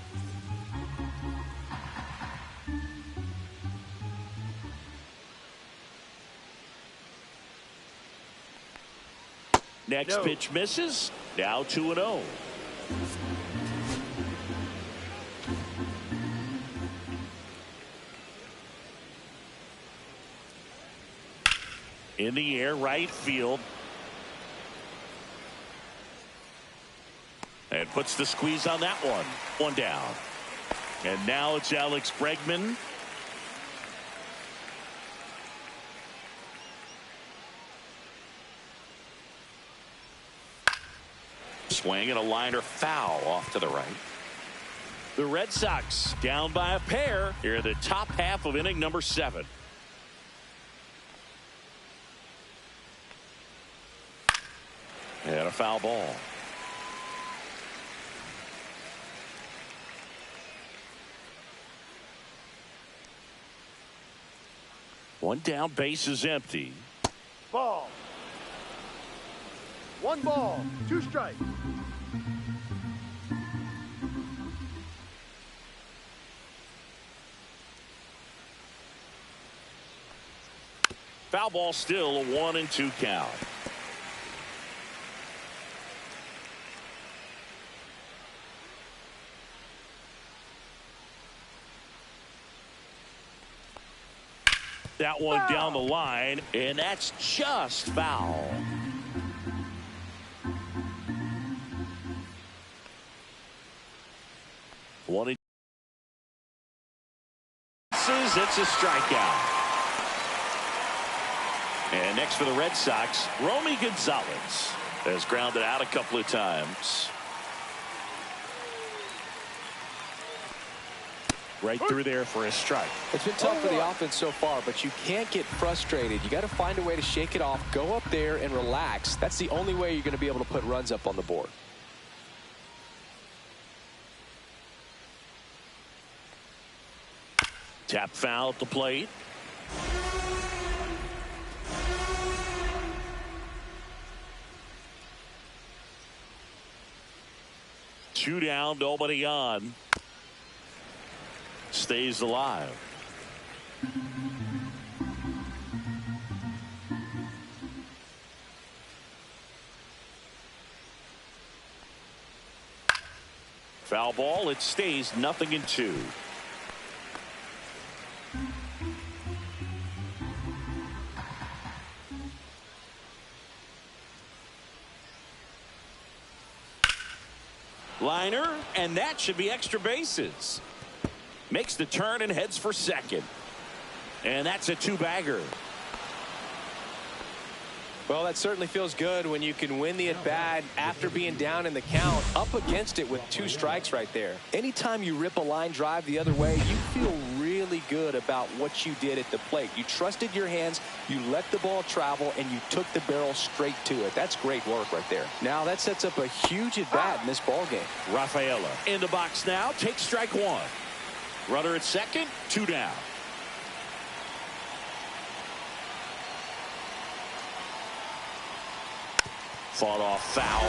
Next pitch misses. Now 2-0. In the air, right field. And puts the squeeze on that one. 1 down. And now it's Alex Bregman. Swing and a liner foul off to the right. The Red Sox down by a pair here in the top half of inning number 7. And a foul ball. One down, base is empty. Ball. 1 ball, 2 strikes. Foul ball, still a 1-2 count. That one down the line, and that's just foul. One. It's a strikeout. And next for the Red Sox, Romy Gonzalez has grounded out a couple of times. Right through there for a strike. It's been tough for the offense so far, but you can't get frustrated. You got to find a way to shake it off, go up there and relax. That's the only way you're going to be able to put runs up on the board. Tap foul at the plate. Two down, nobody on. Stays alive. Foul ball. It stays 0-2. Liner, and that should be extra bases. Makes the turn and heads for second. And that's a two-bagger. Well, that certainly feels good when you can win the at-bat after being down in the count, up against it with 2 strikes right there. Anytime you rip a line drive the other way, you feel really good about what you did at the plate. You trusted your hands, you let the ball travel, and you took the barrel straight to it. That's great work right there. Now that sets up a huge at-bat in this ball game. Rafaela in the box now, takes strike 1. Runner at second, 2 down. Fought off foul.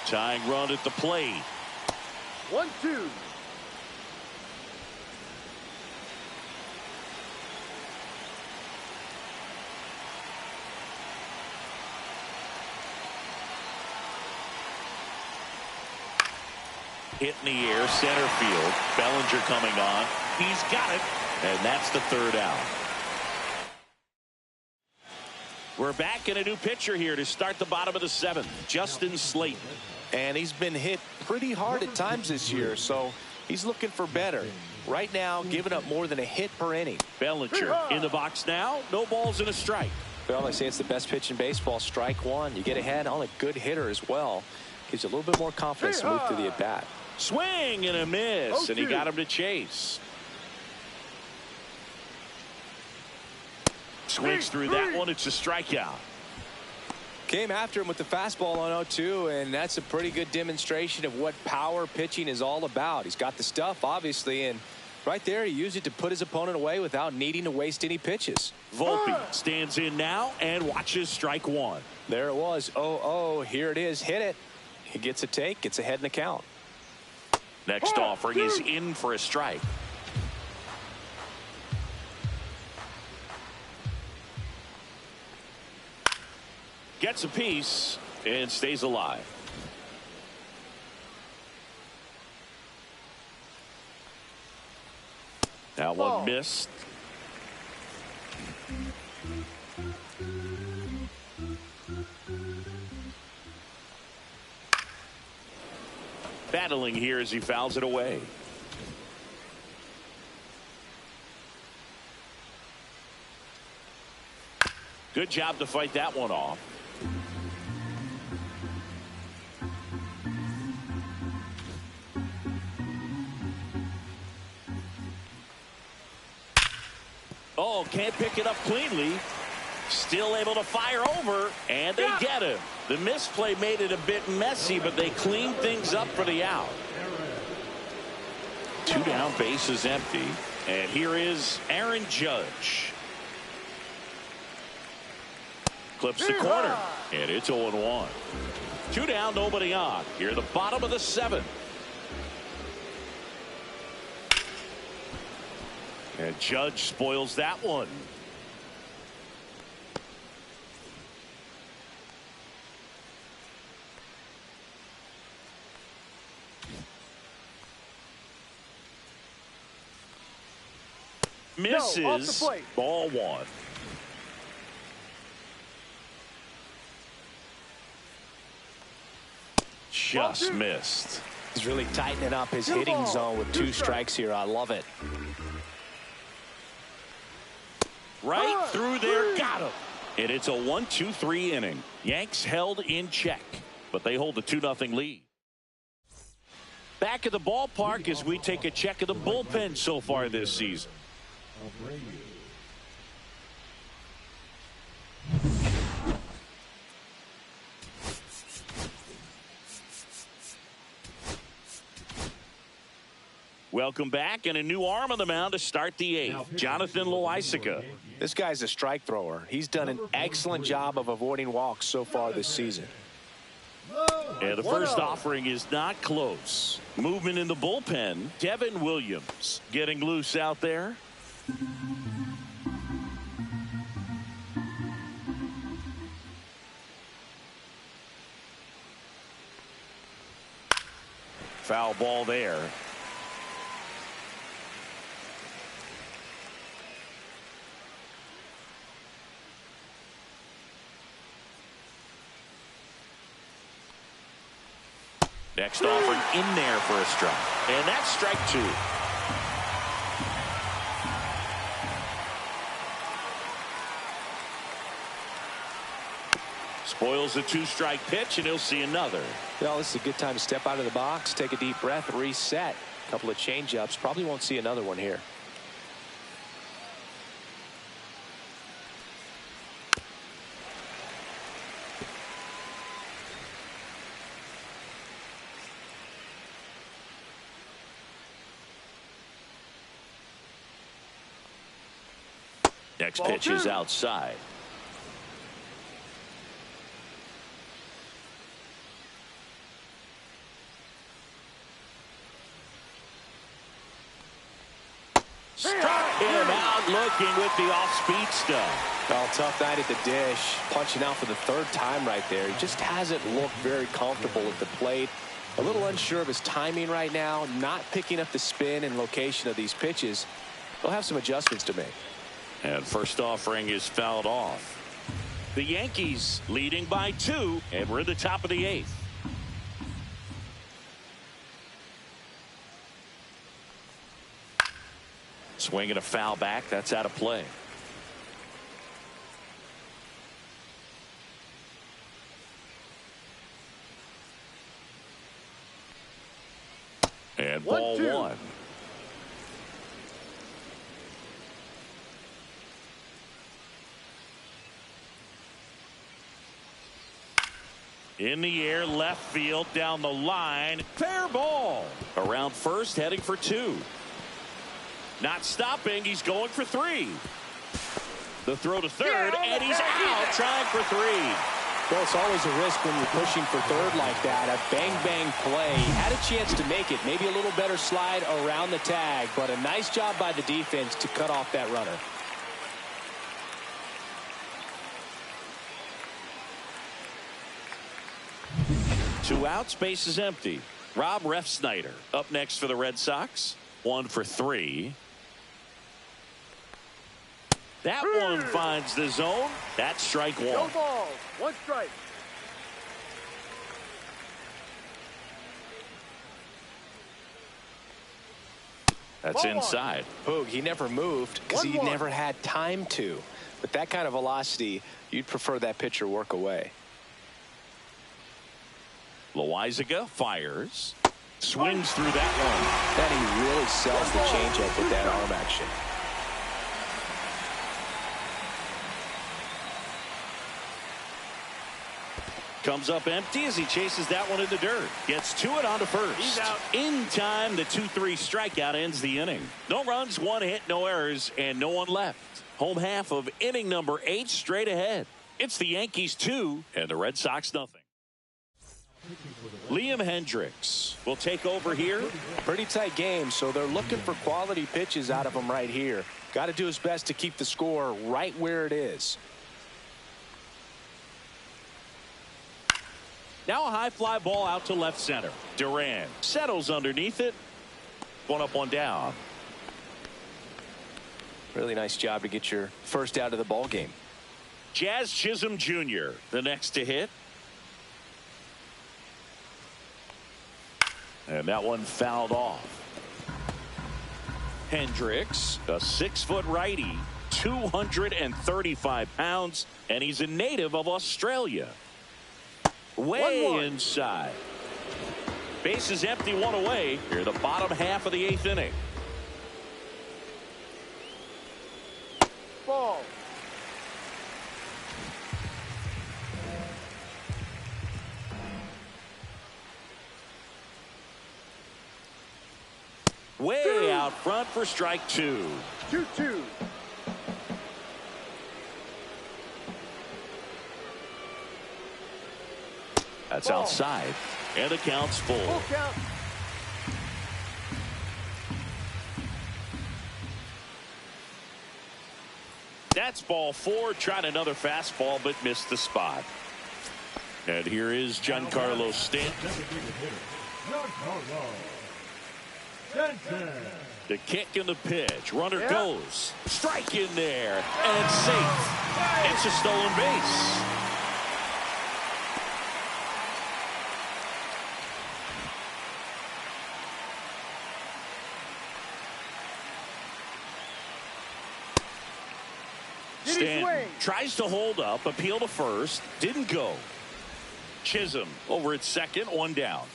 Tying run at the plate. 1-2. Hit in the air, center field. Bellinger coming on. He's got it. And that's the 3rd out. We're back in a new pitcher here to start the bottom of the 7th. Justin Slayton. And he's been hit pretty hard at times this year, so he's looking for better. Right now, giving up more than a hit per inning. Bellinger in the box now. No balls and a strike. Well, they say it's the best pitch in baseball. Strike 1. You get ahead on a good hitter as well. Gives you a little bit more confidence to move through the at-bat. Swing and a miss, and he got him to chase. Swings through that one. It's a strikeout. Came after him with the fastball on 0-2, and that's a pretty good demonstration of what power pitching is all about. He's got the stuff, obviously, and right there he used it to put his opponent away without needing to waste any pitches. Volpe stands in now and watches strike 1. There it was. 0-0. Here it is. Hit it. He gets a take. Gets ahead in the count. Next offering is in for a strike. Gets a piece and stays alive. That one missed. Battling here as he fouls it away. Good job to fight that one off. Oh, can't pick it up cleanly. Still able to fire over, and they get him. The misplay made it a bit messy, but they cleaned things up for the out. 2 down, base is empty. And here is Aaron Judge. Clips the corner, and it's 0-1. 2 down, nobody on. Here at the bottom of the 7th. And Judge spoils that one. Misses. No, off the plate. Ball 1. Just missed. He's really tightening up his hitting zone with 2 strikes here. I love it. Right through there, got him. And it's a 1-2-3 inning. Yanks held in check, but they hold a 2-0 lead. Back at the ballpark as we take a check of the bullpen so far this season. Welcome back, and a new arm on the mound to start the 8th. Jonathan Loaisiga. This guy's a strike thrower. He's done an excellent job of avoiding walks so far this season. And the first offering is not close. Movement in the bullpen. Devin Williams getting loose out there. Foul ball there. Next offering in there for a strike. And that's strike 2. Spoils the 2-strike pitch, and he'll see another. Well, this is a good time to step out of the box, take a deep breath, reset. A couple of change-ups. Probably won't see another one here. Next pitch is outside. Struck him out looking with the off-speed stuff. Well, tough night at the dish. Punching out for the 3rd time right there. He just hasn't looked very comfortable at the plate. A little unsure of his timing right now. Not picking up the spin and location of these pitches. He'll have some adjustments to make. And first offering is fouled off. The Yankees leading by 2, and we're at the top of the 8th. Swinging a foul back. That's out of play. And ball 1. In the air, left field, down the line. Fair ball. Around first, heading for 2. Not stopping. He's going for 3. The throw to third, and he's out trying for 3. Well, it's always a risk when you're pushing for third like that. A bang-bang play. He had a chance to make it. Maybe a little better slide around the tag, but a nice job by the defense to cut off that runner. Two outs, base is empty. Rob Refsnyder up next for the Red Sox. 1 for 3. That one finds the zone. That's strike 1. No ball. 1 strike. That's inside. Boog, he never moved because he never had time to. With that kind of velocity, you'd prefer that pitcher work away. Loizaga fires. Swings through that one. Then he really sells the changeup with that arm action. Comes up empty as he chases that one in the dirt. Gets to it onto first. He's out. In time, the 2-3 strikeout ends the inning. No runs, 1 hit, no errors, and no one left. Home half of inning number 8 straight ahead. It's the Yankees 2 and the Red Sox nothing. Liam Hendricks will take over here. Pretty tight game, so they're looking for quality pitches out of him right here. Got to do his best to keep the score right where it is. Now a high fly ball out to left center. Duran settles underneath it. 1 up, 1 down. Really nice job to get your first out of the ball game. Jazz Chisholm Jr. the next to hit. And that one fouled off. Hendricks, a 6-foot righty, 235 pounds, and he's a native of Australia. Way inside. Base is empty, 1 away. Here, the bottom half of the 8th inning. Ball. Way out front for strike 2. 2-2. That's outside, and the count's full. Full count. That's ball 4. Tried another fastball, but missed the spot. And here is Giancarlo Stanton. Giancarlo Stanton. The kick and the pitch. Runner goes. Strike in there. And safe. It's a stolen base. Stanton tries to hold up, appeal to first, didn't go. Chisholm over at second, one down.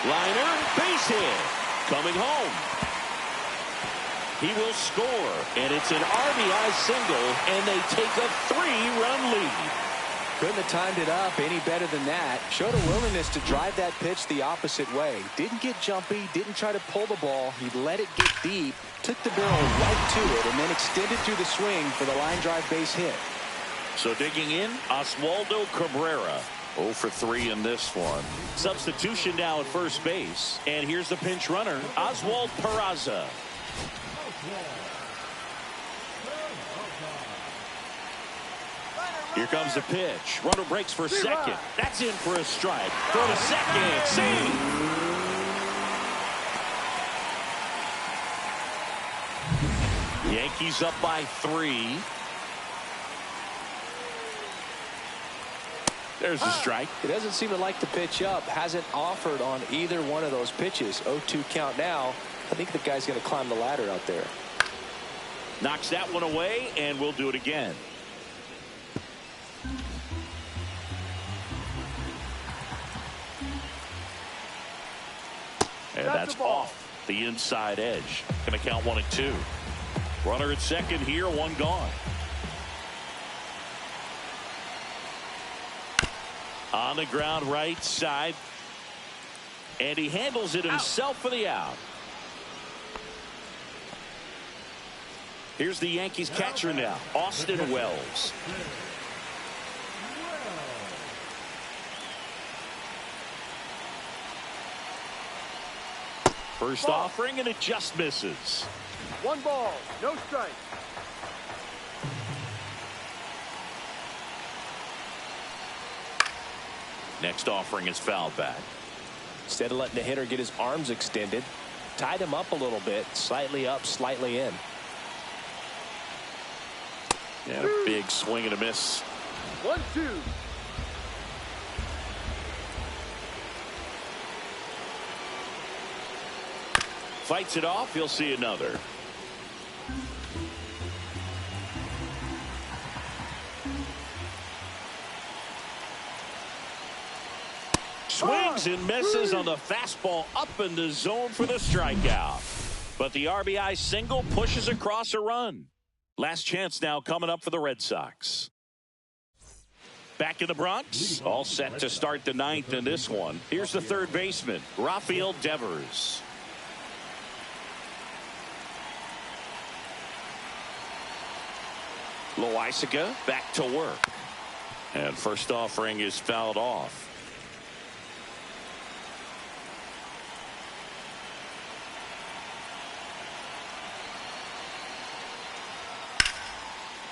Liner, base hit, coming home. He will score, and it's an RBI single, and they take a 3-run lead. Couldn't have timed it up any better than that. Showed a willingness to drive that pitch the opposite way. Didn't get jumpy, didn't try to pull the ball. He let it get deep, took the barrel right to it, and then extended through the swing for the line drive base hit. So digging in, Oswaldo Cabrera. 0 for 3 in this one. Substitution now at first base. And here's the pinch runner, Oswald Peraza. Here comes the pitch. Runner breaks for second. That's in for a strike. Throw to second. Save. Yankees up by 3. There's a strike. He doesn't seem to like to pitch up. Hasn't offered on either one of those pitches. 0-2 count now. I think the guy's going to climb the ladder out there. Knocks that one away, and we'll do it again. And that's off the inside edge. Going to count 1 and 2. Runner at second here, one gone. On the ground right side. And he handles it himself for the out. Here's the Yankees catcher now, Austin Wells. First offering, and it just misses. 1 ball, no strike. Next offering is fouled back. Instead of letting the hitter get his arms extended, tied him up a little bit, slightly up, slightly in. Yeah, big swing and a miss. 1-2. Fights it off. He'll see another. Swings and misses on the fastball up in the zone for the strikeout. But the RBI single pushes across a run. Last chance now coming up for the Red Sox. Back in the Bronx, all set to start the 9th in this one. Here's the third baseman, Rafael Devers. Loaisiga back to work. And first offering is fouled off.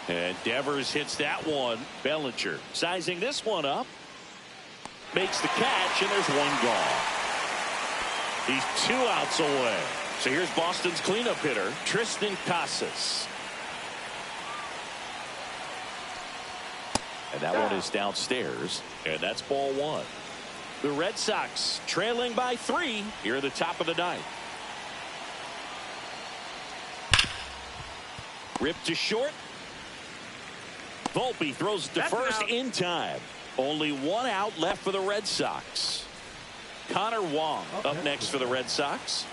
And Devers hits that one. Bellinger sizing this one up. Makes the catch, and there's one gone. He's 2 outs away. So here's Boston's cleanup hitter, Tristan Casas. And that one is downstairs, and that's ball 1. The Red Sox trailing by 3 here at the top of the 9th. Ripped to short. Volpe throws it to first in time. Only 1 out left for the Red Sox. Connor Wong up next for the Red Sox.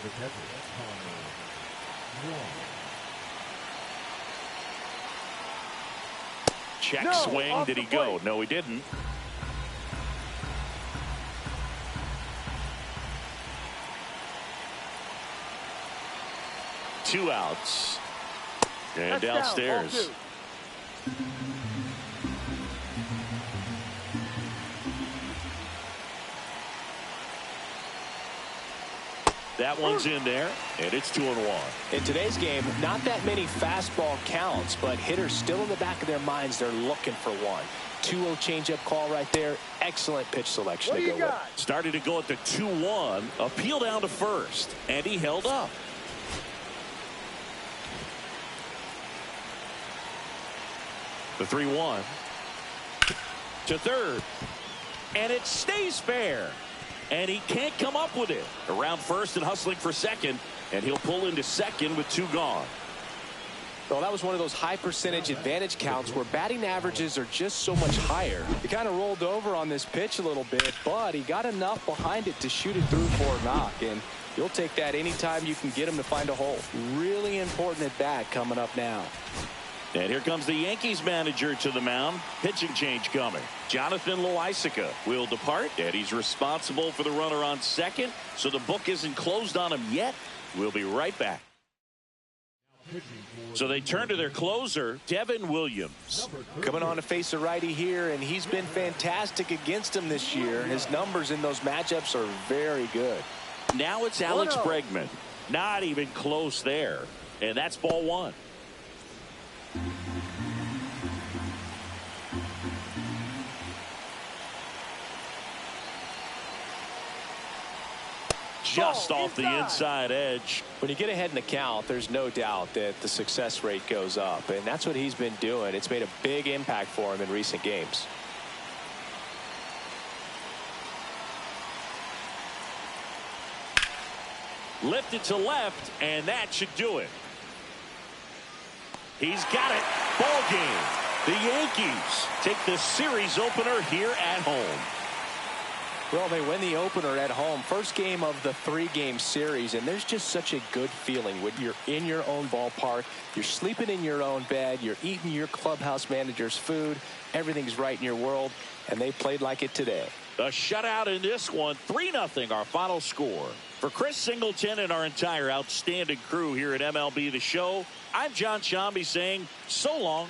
Check swing. Did he go? No, he didn't. Two outs. And downstairs. That one's in there, and it's 2-1. In today's game, not that many fastball counts, but hitters still in the back of their minds, they're looking for one. 2-0 changeup call right there. Excellent pitch selection to go with. Started to go at the 2-1. Appeal down to first, and he held up. The 3-1 to third, and it stays fair, and he can't come up with it. Around first and hustling for second, and he'll pull into second with 2 gone. Well, that was one of those high percentage advantage counts where batting averages are just so much higher. He kind of rolled over on this pitch a little bit, but he got enough behind it to shoot it through for a knock, and you'll take that anytime you can get him to find a hole. Really important at bat coming up now. And here comes the Yankees manager to the mound. Pitching change coming. Jonathan Loaisiga will depart, and he's responsible for the runner on second, so the book isn't closed on him yet. We'll be right back. So they turn to their closer, Devin Williams. Coming on to face a righty here, and he's been fantastic against him this year. His numbers in those matchups are very good. Now it's Alex Bregman. Not even close there. And that's ball 1. Just off the inside edge. When you get ahead in the count, there's no doubt that the success rate goes up, and that's what he's been doing. It's made a big impact for him in recent games. Lifted to left, and that should do it. He's got it. Ball game. The Yankees take the series opener here at home. Well, they win the opener at home. First game of the 3-game series, and there's just such a good feeling when you're in your own ballpark. You're sleeping in your own bed. You're eating your clubhouse manager's food. Everything's right in your world, and they played like it today. A shutout in this one. 3-0 our final score. For Chris Singleton and our entire outstanding crew here at MLB The Show, I'm John Shambi saying so long